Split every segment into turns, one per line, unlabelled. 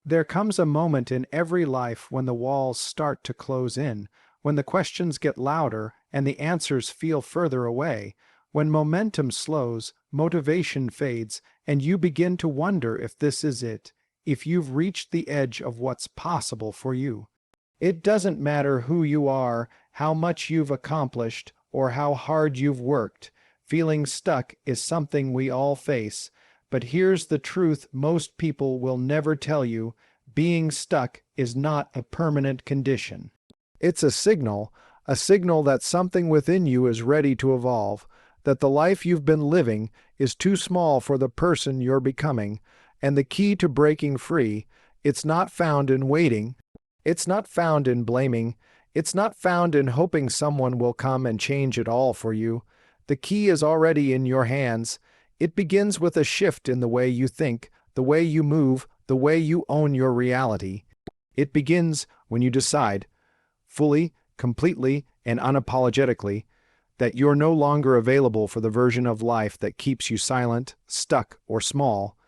There comes a moment in every life when the walls start to close in, when the questions get louder and the answers feel further away, when momentum slows, motivation fades, and you begin to wonder if this is it, if you've reached the edge of what's possible for you. It doesn't matter who you are, how much you've accomplished, or how hard you've worked. Feeling stuck is something we all face. But here's the truth most people will never tell you: being stuck is not a permanent condition. It's a signal that something within you is ready to evolve, that the life you've been living is too small for the person you're becoming, and the key to breaking free, it's not found in waiting, it's not found in blaming, it's not found in hoping someone will come and change it all for you. The key is already in your hands. It begins with a shift in the way you think, the way you move, the way you own your reality. It begins when you decide, fully, completely, and unapologetically, that you're no longer available for the version of life that keeps you silent, stuck, or small.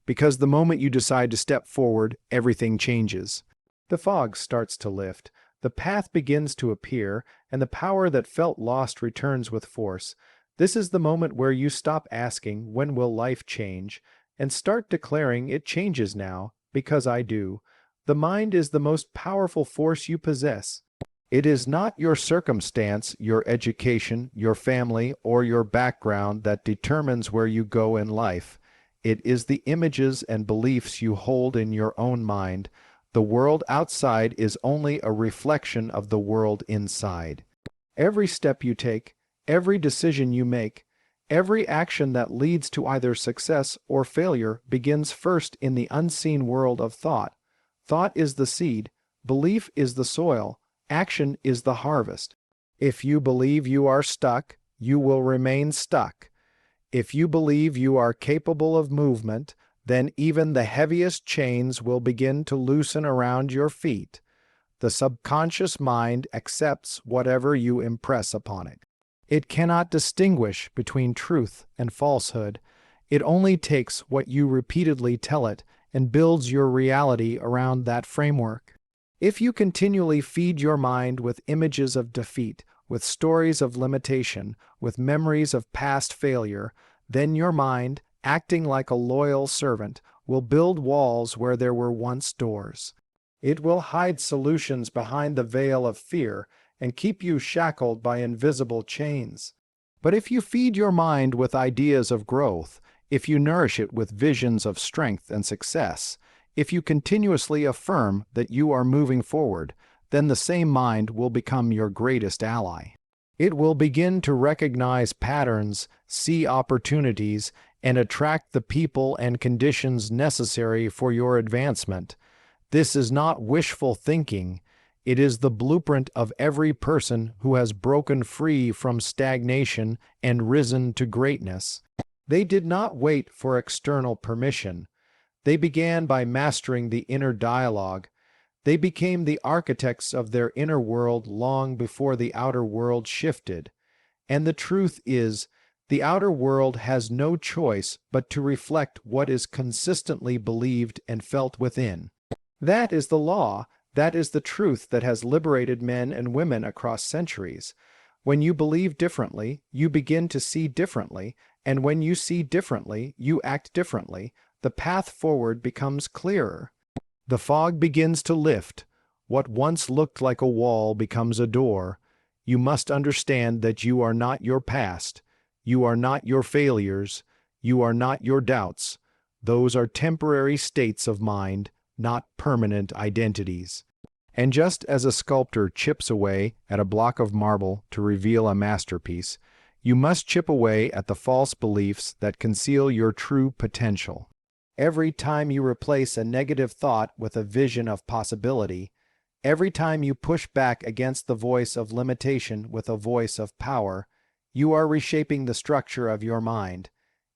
Because the moment you decide to step forward, everything changes. The fog starts to lift, the path begins to appear, and the power that felt lost returns with force. This is the moment where you stop asking, "When will life change?" and start declaring, "It changes now, because I do." The mind is the most powerful force you possess. It is not your circumstance, your education, your family, or your background that determines where you go in life. It is the images and beliefs you hold in your own mind. The world outside is only a reflection of the world inside. Every step you take, every decision you make, every action that leads to either success or failure begins first in the unseen world of thought. Thought is the seed, belief is the soil, action is the harvest. If you believe you are stuck, you will remain stuck. If you believe you are capable of movement, then even the heaviest chains will begin to loosen around your feet. The subconscious mind accepts whatever you impress upon it. It cannot distinguish between truth and falsehood. It only takes what you repeatedly tell it and builds your reality around that framework. If you continually feed your mind with images of defeat, with stories of limitation, with memories of past failure, then your mind, acting like a loyal servant, will build walls where there were once doors. It will hide solutions behind the veil of fear and keep you shackled by invisible chains. But if you feed your mind with ideas of growth, if you nourish it with visions of strength and success, if you continuously affirm that you are moving forward, then the same mind will become your greatest ally. It will begin to recognize patterns, see opportunities, and attract the people and conditions necessary for your advancement. This is not wishful thinking. It is the blueprint of every person who has broken free from stagnation and risen to greatness. They did not wait for external permission. They began by mastering the inner dialogue. They became the architects of their inner world long before the outer world shifted. And the truth is, the outer world has no choice but to reflect what is consistently believed and felt within. That is the law. That is the truth that has liberated men and women across centuries. When you believe differently, you begin to see differently, and when you see differently, you act differently. The path forward becomes clearer. The fog begins to lift. What once looked like a wall becomes a door. You must understand that you are not your past. You are not your failures. You are not your doubts. Those are temporary states of mind, not permanent identities. And just as a sculptor chips away at a block of marble to reveal a masterpiece, you must chip away at the false beliefs that conceal your true potential. Every time you replace a negative thought with a vision of possibility, every time you push back against the voice of limitation with a voice of power, you are reshaping the structure of your mind,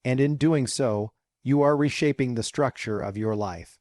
and in doing so, you are reshaping the structure of your life.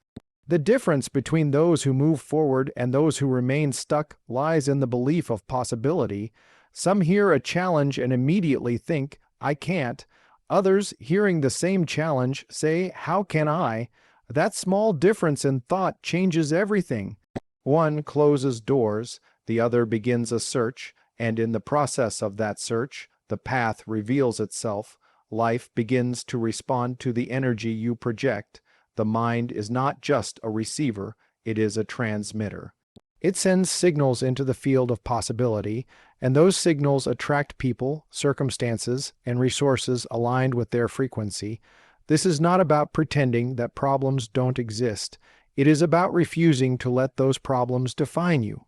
The difference between those who move forward and those who remain stuck lies in the belief of possibility. Some hear a challenge and immediately think, "I can't." Others, hearing the same challenge, say, "How can I?" That small difference in thought changes everything. One closes doors, the other begins a search, and in the process of that search, the path reveals itself. Life begins to respond to the energy you project. The mind is not just a receiver, it is a transmitter. It sends signals into the field of possibility, and those signals attract people, circumstances, and resources aligned with their frequency. This is not about pretending that problems don't exist. It is about refusing to let those problems define you.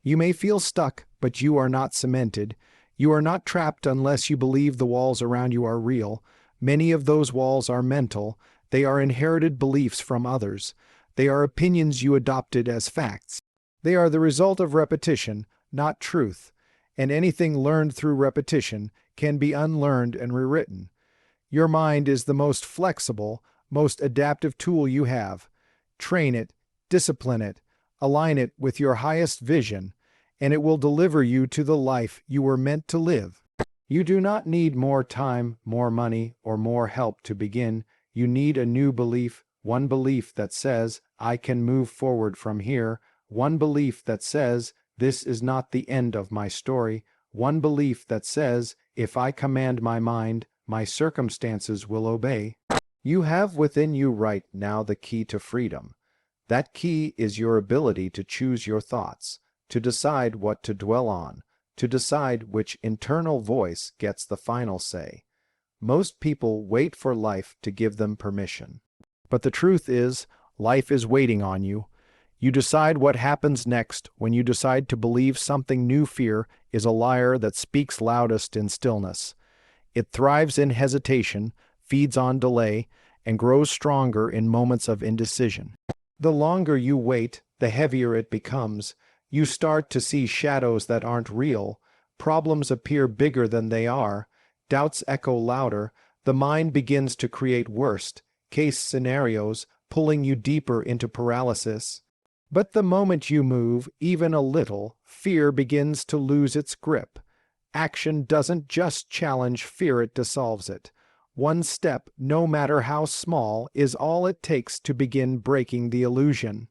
You may feel stuck, but you are not cemented. You are not trapped unless you believe the walls around you are real. Many of those walls are mental. They are inherited beliefs from others. They are opinions you adopted as facts. They are the result of repetition, not truth. And anything learned through repetition can be unlearned and rewritten. Your mind is the most flexible, most adaptive tool you have. Train it, discipline it, align it with your highest vision, and it will deliver you to the life you were meant to live. You do not need more time, more money, or more help to begin. You need a new belief, one belief that says, I can move forward from here, one belief that says, this is not the end of my story, one belief that says, if I command my mind, my circumstances will obey. You have within you right now the key to freedom. That key is your ability to choose your thoughts, to decide what to dwell on, to decide which internal voice gets the final say. Most people wait for life to give them permission. But the truth is, life is waiting on you. You decide what happens next when you decide to believe something new. Fear is a liar that speaks loudest in stillness. It thrives in hesitation, feeds on delay, and grows stronger in moments of indecision. The longer you wait, the heavier it becomes. You start to see shadows that aren't real. Problems appear bigger than they are. Doubts echo louder. The mind begins to create worst-case scenarios, pulling you deeper into paralysis. But the moment you move, even a little, fear begins to lose its grip. Action doesn't just challenge fear, it dissolves it. One step, no matter how small, is all it takes to begin breaking the illusion.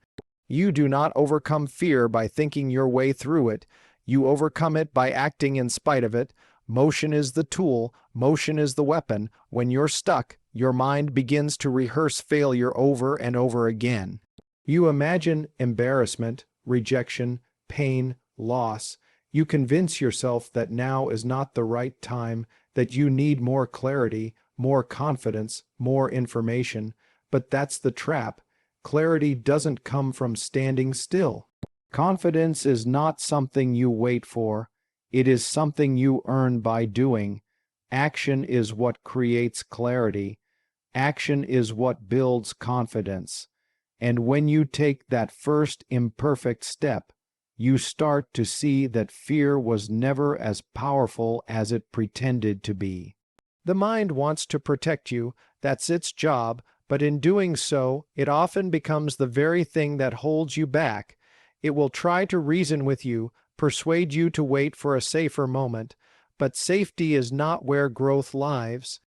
You do not overcome fear by thinking your way through it. You overcome it by acting in spite of it. Motion is the tool, motion is the weapon. When you're stuck, your mind begins to rehearse failure over and over again. You imagine embarrassment, rejection, pain, loss. You convince yourself that now is not the right time, that you need more clarity, more confidence, more information. But that's the trap. Clarity doesn't come from standing still. Confidence is not something you wait for. It is something you earn by doing. Action is what creates clarity. Action is what builds confidence. And when you take that first imperfect step, you start to see that fear was never as powerful as it pretended to be. The mind wants to protect you, that's its job, but in doing so, it often becomes the very thing that holds you back. It will try to reason with you, persuade you to wait for a safer moment, but safety is not where growth lives.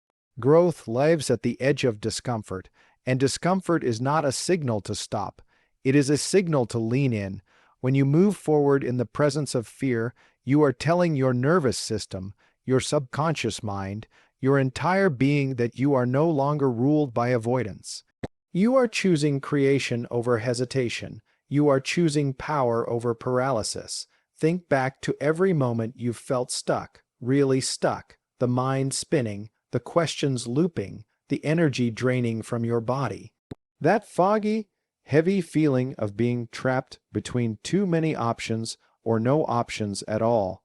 Growth lives at the edge of discomfort, and discomfort is not a signal to stop. It is a signal to lean in. When you move forward in the presence of fear, you are telling your nervous system, your subconscious mind, your entire being that you are no longer ruled by avoidance. You are choosing creation over hesitation. You are choosing power over paralysis. Think back to every moment you've felt stuck, really stuck, the mind spinning, the questions looping, the energy draining from your body. That foggy, heavy feeling of being trapped between too many options or no options at all.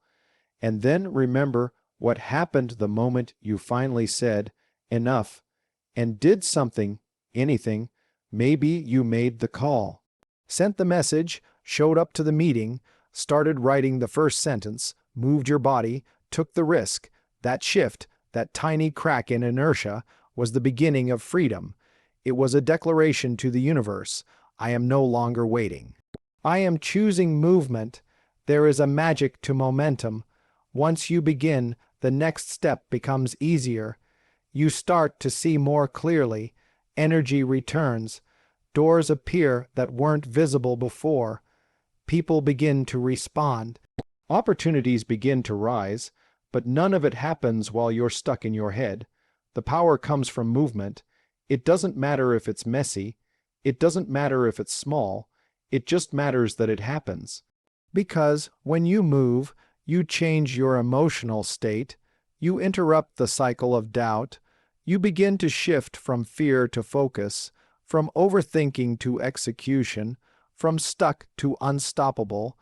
And then remember what happened the moment you finally said, enough, and did something, anything. Maybe you made the call, sent the message, showed up to the meeting, started writing the first sentence, moved your body, took the risk. That shift, that tiny crack in inertia, was the beginning of freedom. It was a declaration to the universe. I am no longer waiting. I am choosing movement. There is a magic to momentum. Once you begin, the next step becomes easier. You start to see more clearly. Energy returns. Doors appear that weren't visible before. People begin to respond. Opportunities begin to rise, but none of it happens while you're stuck in your head. The power comes from movement. It doesn't matter if it's messy. It doesn't matter if it's small. It just matters that it happens. Because when you move, you change your emotional state. You interrupt the cycle of doubt. You begin to shift from fear to focus, from overthinking to execution, from stuck to unstoppable.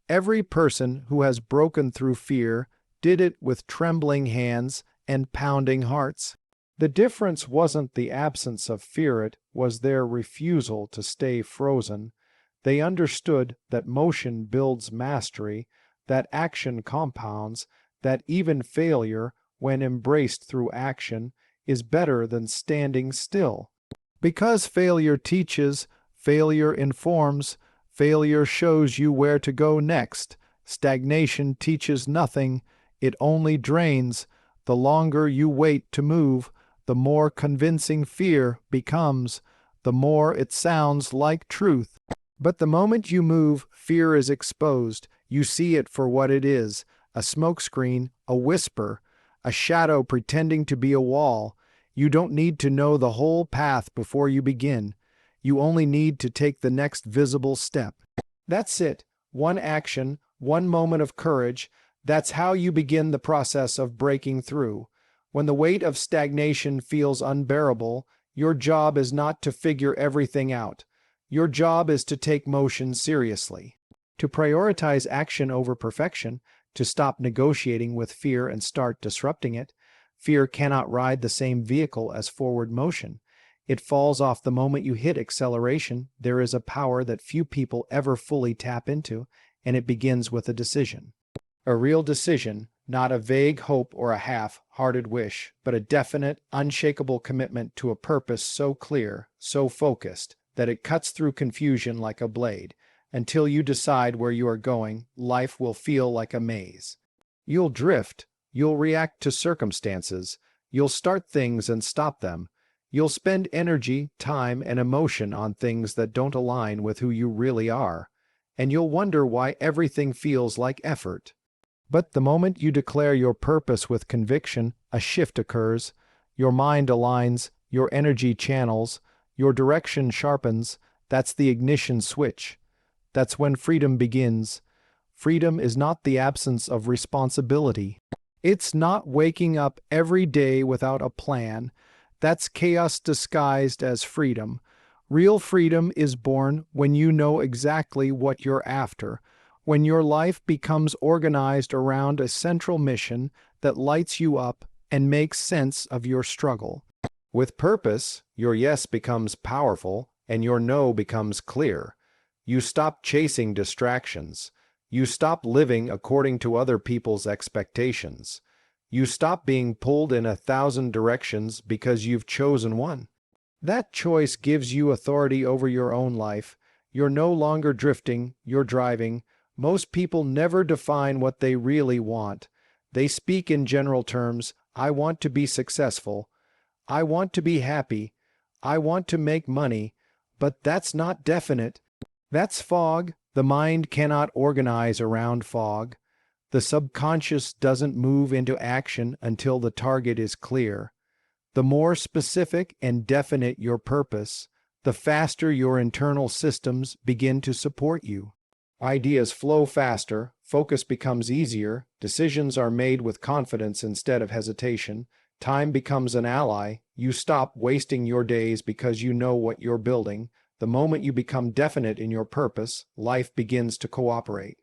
Every person who has broken through fear did it with trembling hands and pounding hearts. The difference wasn't the absence of fear, it was their refusal to stay frozen. They understood that motion builds mastery, that action compounds, that even failure, when embraced through action, is better than standing still. Because failure teaches, failure informs, failure shows you where to go next. Stagnation teaches nothing, it only drains. The longer you wait to move, the more convincing fear becomes, the more it sounds like truth. But the moment you move, fear is exposed. You see it for what it is, a smokescreen, a whisper, a shadow pretending to be a wall. You don't need to know the whole path before you begin. You only need to take the next visible step. That's it. One action, one moment of courage. That's how you begin the process of breaking through. When the weight of stagnation feels unbearable, your job is not to figure everything out. Your job is to take motion seriously, to prioritize action over perfection, to stop negotiating with fear and start disrupting it. Fear cannot ride the same vehicle as forward motion. It falls off the moment you hit acceleration. There is a power that few people ever fully tap into, and it begins with a decision. A real decision, not a vague hope or a half-hearted wish, but a definite, unshakable commitment to a purpose so clear, so focused, that it cuts through confusion like a blade. Until you decide where you are going, life will feel like a maze. You'll drift. You'll react to circumstances. You'll start things and stop them. You'll spend energy, time, and emotion on things that don't align with who you really are. And you'll wonder why everything feels like effort. But the moment you declare your purpose with conviction, a shift occurs. Your mind aligns, your energy channels, your direction sharpens. That's the ignition switch. That's when freedom begins. Freedom is not the absence of responsibility. It's not waking up every day without a plan. That's chaos disguised as freedom. Real freedom is born when you know exactly what you're after, when your life becomes organized around a central mission that lights you up and makes sense of your struggle. With purpose, your yes becomes powerful and your no becomes clear. You stop chasing distractions. You stop living according to other people's expectations. You stop being pulled in 1,000 directions because you've chosen one. That choice gives you authority over your own life. You're no longer drifting, you're driving. Most people never define what they really want. They speak in general terms. I want to be successful. I want to be happy. I want to make money. But that's not definite. That's fog. The mind cannot organize around fog. The subconscious doesn't move into action until the target is clear. The more specific and definite your purpose, the faster your internal systems begin to support you. Ideas flow faster, focus becomes easier, decisions are made with confidence instead of hesitation, time becomes an ally, you stop wasting your days because you know what you're building. The moment you become definite in your purpose, life begins to cooperate.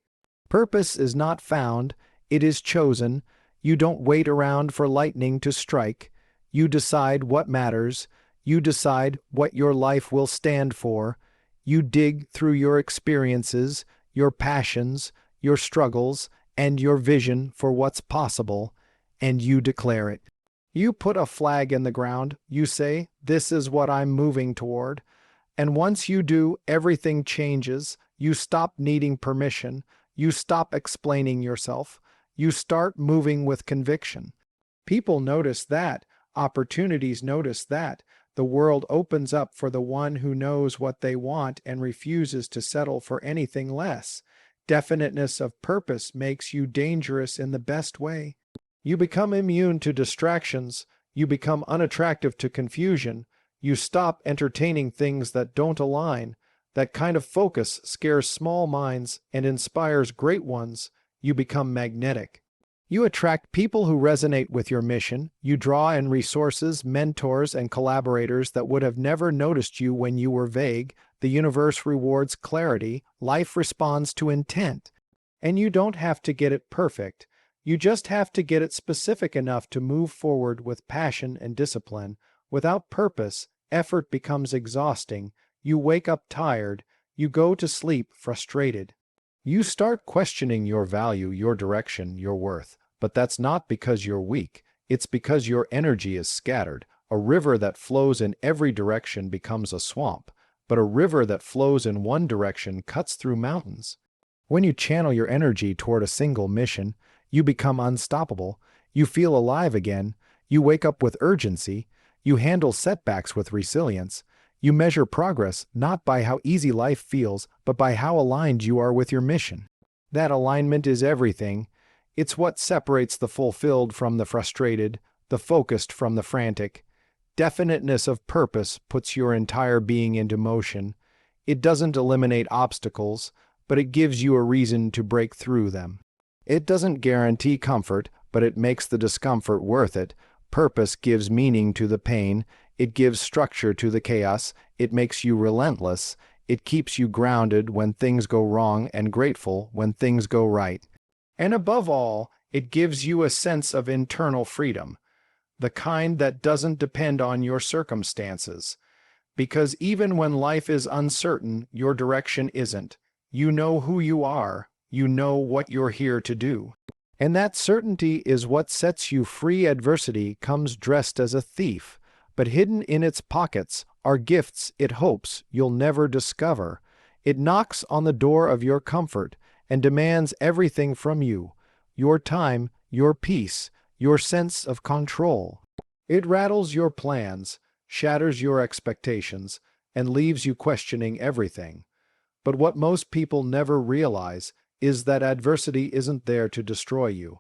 Purpose is not found, it is chosen. You don't wait around for lightning to strike. You decide what matters. You decide what your life will stand for. You dig through your experiences, your passions, your struggles, and your vision for what's possible, and you declare it. You put a flag in the ground. You say, "This is what I'm moving toward." And once you do, everything changes. You stop needing permission. You stop explaining yourself. You start moving with conviction. People notice that. Opportunities notice that. The world opens up for the one who knows what they want and refuses to settle for anything less. Definiteness of purpose makes you dangerous in the best way. You become immune to distractions. You become unattractive to confusion. You stop entertaining things that don't align. That kind of focus scares small minds and inspires great ones. You become magnetic. You attract people who resonate with your mission. You draw in resources, mentors, and collaborators that would have never noticed you when you were vague. The universe rewards clarity. Life responds to intent. And you don't have to get it perfect. You just have to get it specific enough to move forward with passion and discipline. Without purpose, effort becomes exhausting. You wake up tired. You go to sleep frustrated. You start questioning your value, your direction, your worth. But that's not because you're weak. It's because your energy is scattered. A river that flows in every direction becomes a swamp, but a river that flows in one direction cuts through mountains. When you channel your energy toward a single mission, you become unstoppable. You feel alive again. You wake up with urgency. You handle setbacks with resilience. You measure progress not by how easy life feels, but by how aligned you are with your mission. That alignment is everything. It's what separates the fulfilled from the frustrated, the focused from the frantic. Definiteness of purpose puts your entire being into motion. It doesn't eliminate obstacles, but it gives you a reason to break through them. It doesn't guarantee comfort, but it makes the discomfort worth it. Purpose gives meaning to the pain. It gives structure to the chaos. It makes you relentless. It keeps you grounded when things go wrong and grateful when things go right. And above all, it gives you a sense of internal freedom, the kind that doesn't depend on your circumstances. Because even when life is uncertain, your direction isn't. You know who you are. You know what you're here to do. And that certainty is what sets you free. Adversity comes dressed as a thief, but hidden in its pockets are gifts it hopes you'll never discover. It knocks on the door of your comfort and demands everything from you: your time, your peace, your sense of control. It rattles your plans, shatters your expectations, and leaves you questioning everything. But what most people never realize is that adversity isn't there to destroy you.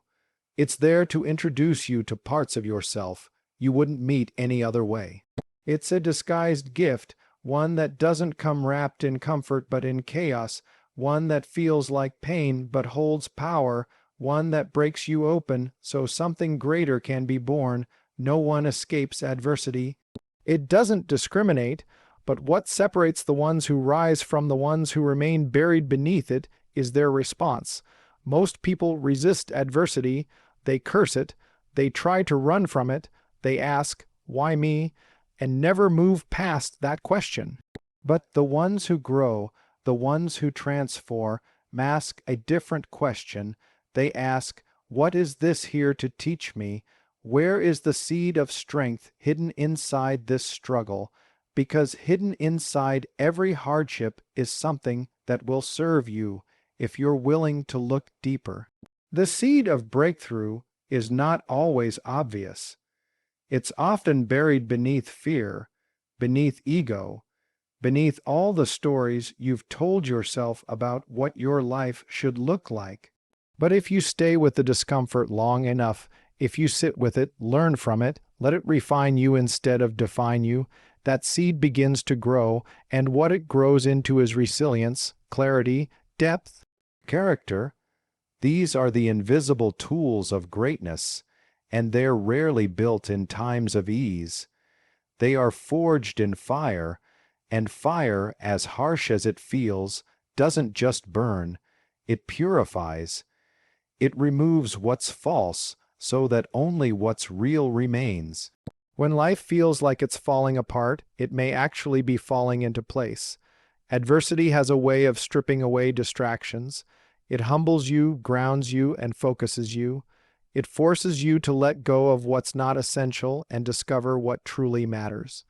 It's there to introduce you to parts of yourself you wouldn't meet any other way. It's a disguised gift, one that doesn't come wrapped in comfort but in chaos, one that feels like pain but holds power, one that breaks you open so something greater can be born. No one escapes adversity. It doesn't discriminate, but what separates the ones who rise from the ones who remain buried beneath it is their response. Most people resist adversity. They curse it. They try to run from it. They ask, "Why me?" and never move past that question. But the ones who grow, the ones who transform, ask a different question. They ask, "What is this here to teach me? Where is the seed of strength hidden inside this struggle?" Because hidden inside every hardship is something that will serve you if you're willing to look deeper. The seed of breakthrough is not always obvious. It's often buried beneath fear, beneath ego, beneath all the stories you've told yourself about what your life should look like. But if you stay with the discomfort long enough, if you sit with it, learn from it, let it refine you instead of define you, that seed begins to grow, and what it grows into is resilience, clarity, depth, character. These are the invisible tools of greatness, and they're rarely built in times of ease. They are forged in fire, and fire, as harsh as it feels, doesn't just burn, it purifies. It removes what's false so that only what's real remains. When life feels like it's falling apart, it may actually be falling into place. Adversity has a way of stripping away distractions. It humbles you, grounds you, and focuses you. It forces you to let go of what's not essential and discover what truly matters.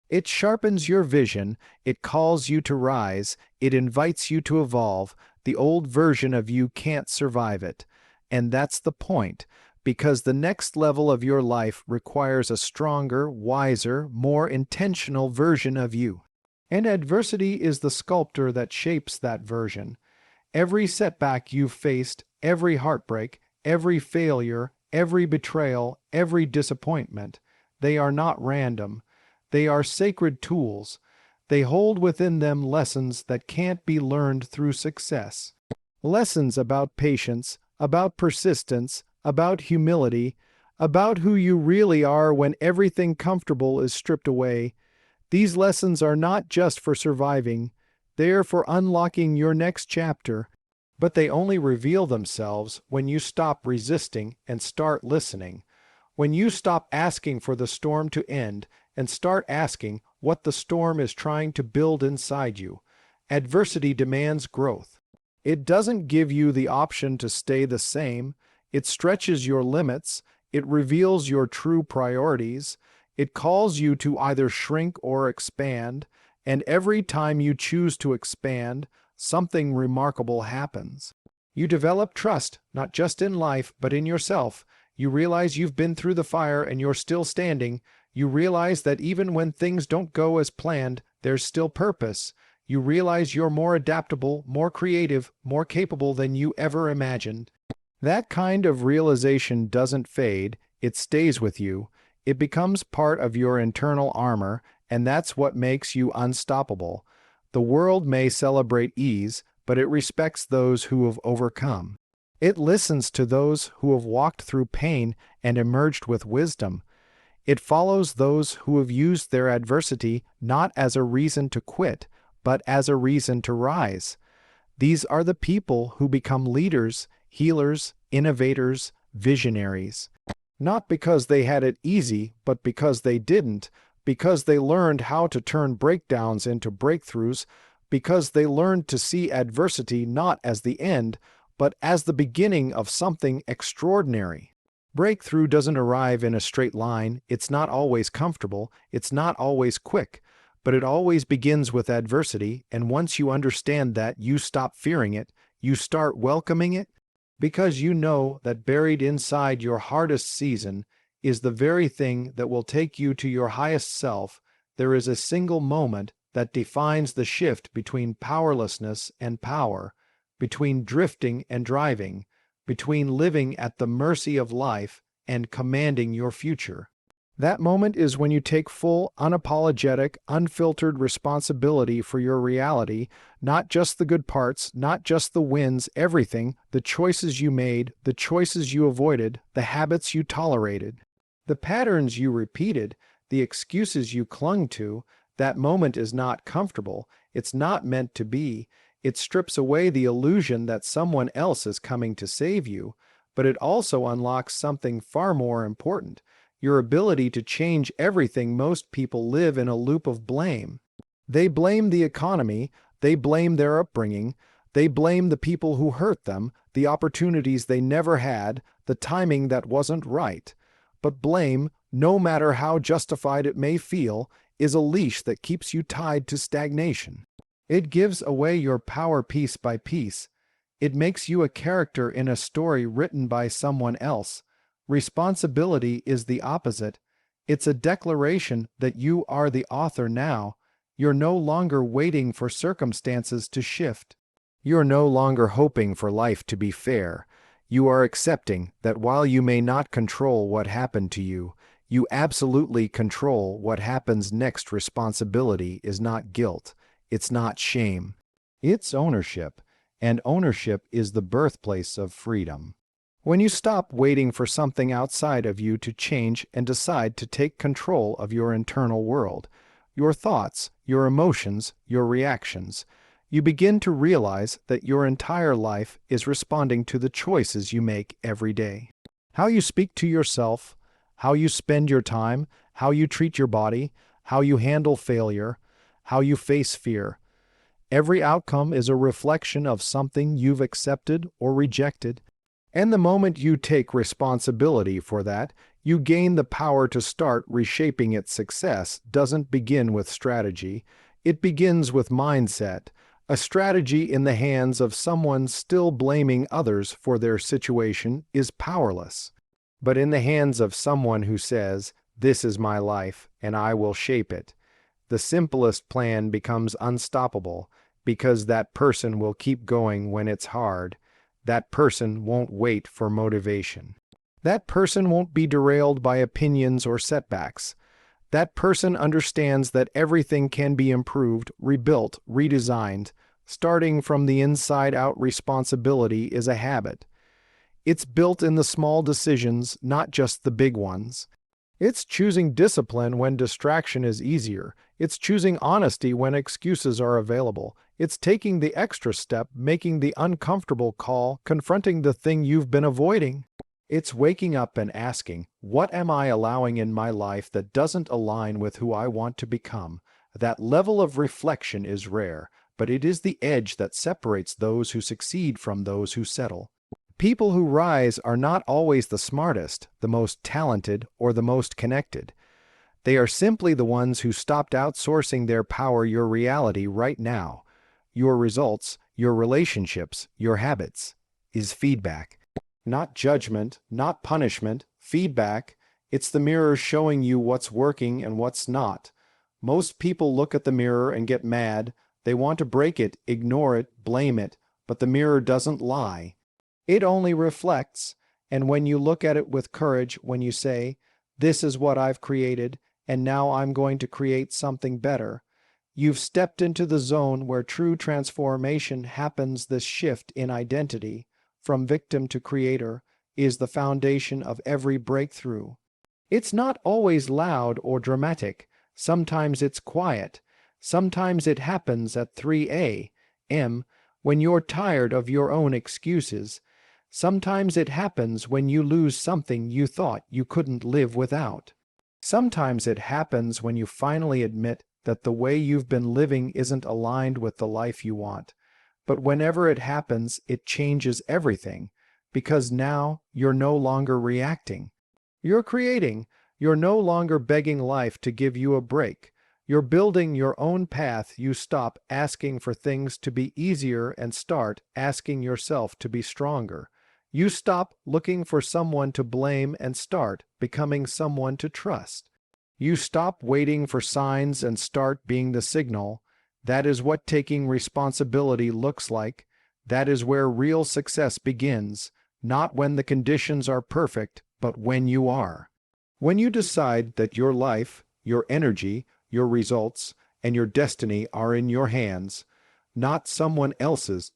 It sharpens your vision. It calls you to rise. It invites you to evolve. The old version of you can't survive it. And that's the point, because the next level of your life requires a stronger, wiser, more intentional version of you. And adversity is the sculptor that shapes that version. Every setback you've faced, every heartbreak, every failure, every betrayal, every disappointment, they are not random. They are sacred tools. They hold within them lessons that can't be learned through success. Lessons about patience, about persistence, about humility, about who you really are when everything comfortable is stripped away. These lessons are not just for surviving, they are for unlocking your next chapter, but they only reveal themselves when you stop resisting and start listening, when you stop asking for the storm to end and start asking what the storm is trying to build inside you. Adversity demands growth. It doesn't give you the option to stay the same. It stretches your limits. It reveals your true priorities. It calls you to either shrink or expand. And every time you choose to expand, something remarkable happens. You develop trust, not just in life, but in yourself. You realize you've been through the fire and you're still standing. You realize that even when things don't go as planned, there's still purpose. You realize you're more adaptable, more creative, more capable than you ever imagined. That kind of realization doesn't fade, it stays with you. It becomes part of your internal armor, and that's what makes you unstoppable. The world may celebrate ease, but it respects those who have overcome. It listens to those who have walked through pain and emerged with wisdom. It follows those who have used their adversity not as a reason to quit, but as a reason to rise. These are the people who become leaders, healers, innovators, visionaries. Not because they had it easy, but because they didn't, because they learned how to turn breakdowns into breakthroughs, because they learned to see adversity not as the end, but as the beginning of something extraordinary. Breakthrough doesn't arrive in a straight line, it's not always comfortable, it's not always quick, but it always begins with adversity, and once you understand that, you stop fearing it, you start welcoming it, because you know that buried inside your hardest season is the very thing that will take you to your highest self. There is a single moment that defines the shift between powerlessness and power, between drifting and driving, between living at the mercy of life and commanding your future. That moment is when you take full, unapologetic, unfiltered responsibility for your reality, not just the good parts, not just the wins, everything, the choices you made, the choices you avoided, the habits you tolerated, the patterns you repeated, the excuses you clung to. That moment is not comfortable. It's not meant to be. It strips away the illusion that someone else is coming to save you, but it also unlocks something far more important. Your ability to change everything. Most people live in a loop of blame. They blame the economy, they blame their upbringing, they blame the people who hurt them, the opportunities they never had, the timing that wasn't right. But blame, no matter how justified it may feel, is a leash that keeps you tied to stagnation. It gives away your power piece by piece. It makes you a character in a story written by someone else. Responsibility is the opposite. It's a declaration that you are the author now. You're no longer waiting for circumstances to shift. You're no longer hoping for life to be fair. You are accepting that while you may not control what happened to you, you absolutely control what happens next. Responsibility is not guilt. It's not shame. It's ownership, and ownership is the birthplace of freedom. When you stop waiting for something outside of you to change and decide to take control of your internal world, your thoughts, your emotions, your reactions, you begin to realize that your entire life is responding to the choices you make every day. How you speak to yourself, how you spend your time, how you treat your body, how you handle failure, how you face fear. Every outcome is a reflection of something you've accepted or rejected. And the moment you take responsibility for that, you gain the power to start reshaping it. Success doesn't begin with strategy. It begins with mindset. A strategy in the hands of someone still blaming others for their situation is powerless. but in the hands of someone who says, "This is my life, and I will shape it." The simplest plan becomes unstoppable because that person will keep going when it's hard. That person won't wait for motivation. That person won't be derailed by opinions or setbacks. That person understands that everything can be improved, rebuilt, redesigned. Starting from the inside out responsibility is a habit. It's built in the small decisions, not just the big ones. It's choosing discipline when distraction is easier. It's choosing honesty when excuses are available. It's taking the extra step, making the uncomfortable call, confronting the thing you've been avoiding. It's waking up and asking, what am I allowing in my life that doesn't align with who I want to become? That level of reflection is rare, but it is the edge that separates those who succeed from those who settle. People who rise are not always the smartest, the most talented, or the most connected. They are simply the ones who stopped outsourcing their power, your reality right now. Your results, your relationships, your habits is feedback. Not judgment, not punishment, feedback. It's the mirror showing you what's working and what's not. Most people look at the mirror and get mad. They want to break it, ignore it, blame it, but the mirror doesn't lie. It only reflects, and when you look at it with courage, when you say, "This is what I've created, and now I'm going to create something better," you've stepped into the zone where true transformation happens. This shift in identity, from victim to creator, is the foundation of every breakthrough. It's not always loud or dramatic. Sometimes it's quiet. Sometimes it happens at 3 a.m. when you're tired of your own excuses. Sometimes it happens when you lose something you thought you couldn't live without. Sometimes it happens when you finally admit that the way you've been living isn't aligned with the life you want. But whenever it happens, it changes everything, because now you're no longer reacting. You're creating. You're no longer begging life to give you a break. You're building your own path. You stop asking for things to be easier and start asking yourself to be stronger. You stop looking for someone to blame and start becoming someone to trust. You stop waiting for signs and start being the signal. That is what taking responsibility looks like. That is where real success begins, not when the conditions are perfect, but when you are. When you decide that your life, your energy, your results, and your destiny are in your hands, not someone else's,